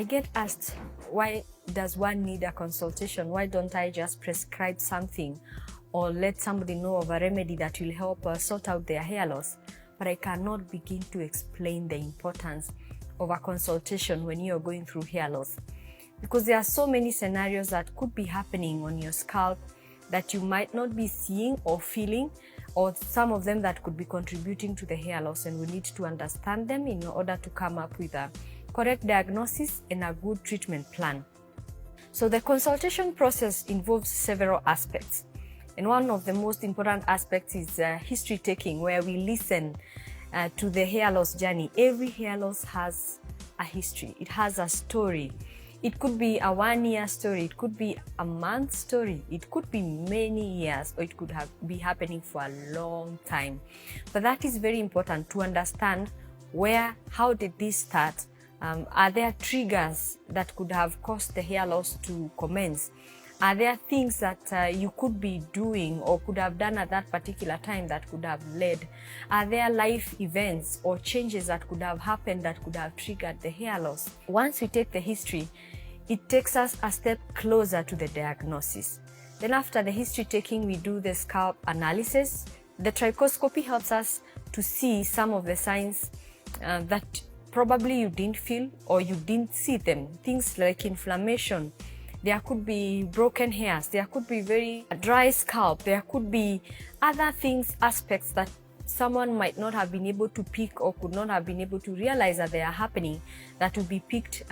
I get asked, why does one need a consultation? Why don't I just prescribe something or let somebody know of a remedy that will help sort out their hair loss? But I cannot begin to explain the importance of a consultation when you're going through hair loss, because there are so many scenarios that could be happening on your scalp that you might not be seeing or feeling, or some of them that could be contributing to the hair loss, and we need to understand them in order to come up with a correct diagnosis and a good treatment plan. So the consultation process involves several aspects, and one of the most important aspects is history taking, where we listen to the hair loss journey. Every hair loss has a history, it has a story. It could be a 1 year story, it could be a month story, it could be many years, or it could be happening for a long time. But that is very important to understand how did this start? Are there triggers that could have caused the hair loss to commence? Are there things that you could be doing or could have done at that particular time that could have led? Are there life events or changes that could have happened that could have triggered the hair loss? Once we take the history, it takes us a step closer to the diagnosis. Then after the history taking, we do the scalp analysis. The trichoscopy helps us to see some of the signs that probably you didn't feel or you didn't see them. Things like inflammation. There could be broken hairs, there could be very dry scalp, there could be other things, aspects that someone might not have been able to pick or could not have been able to realize that they are happening, that will be picked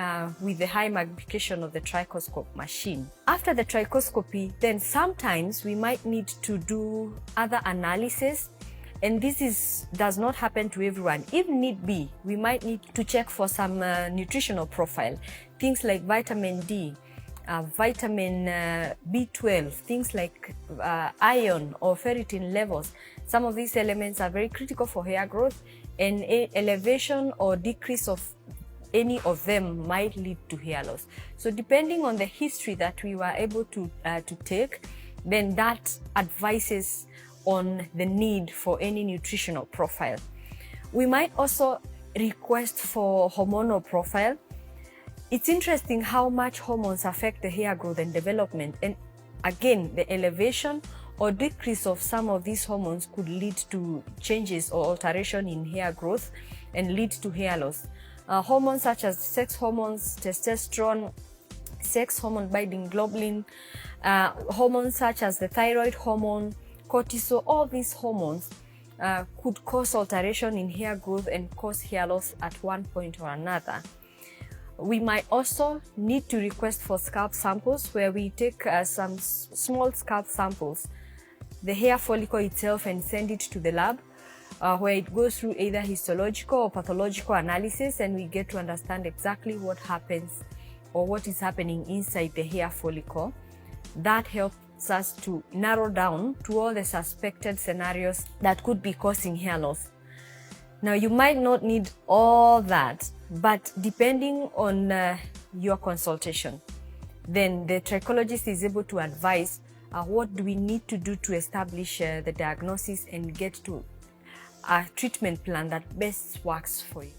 with the high magnification of the trichoscope machine. After the trichoscopy, then sometimes we might need to do other analysis, and this does not happen to everyone. If need be, we might need to check for some nutritional profile, things like vitamin D, vitamin B12, things like iron or ferritin levels. Some of these elements are very critical for hair growth, and elevation or decrease of any of them might lead to hair loss. So depending on the history that we were able to take, then that advises on the need for any nutritional profile. We might also request for hormonal profile. It's interesting how much hormones affect the hair growth and development, and again, the elevation or decrease of some of these hormones could lead to changes or alteration in hair growth and lead to hair loss. Hormones such as sex hormones, testosterone, sex hormone binding globulin, hormones such as the thyroid hormone, cortisol, all these hormones could cause alteration in hair growth and cause hair loss at one point or another. We might also need to request for scalp samples, where we take some small scalp samples, the hair follicle itself, and send it to the lab, where it goes through either histological or pathological analysis, and we get to understand exactly what happens or what is happening inside the hair follicle. That helps us to narrow down to all the suspected scenarios that could be causing hair loss. Now, you might not need all that, but depending on your consultation, then the trichologist is able to advise what do we need to do to establish the diagnosis and get to a treatment plan that best works for you.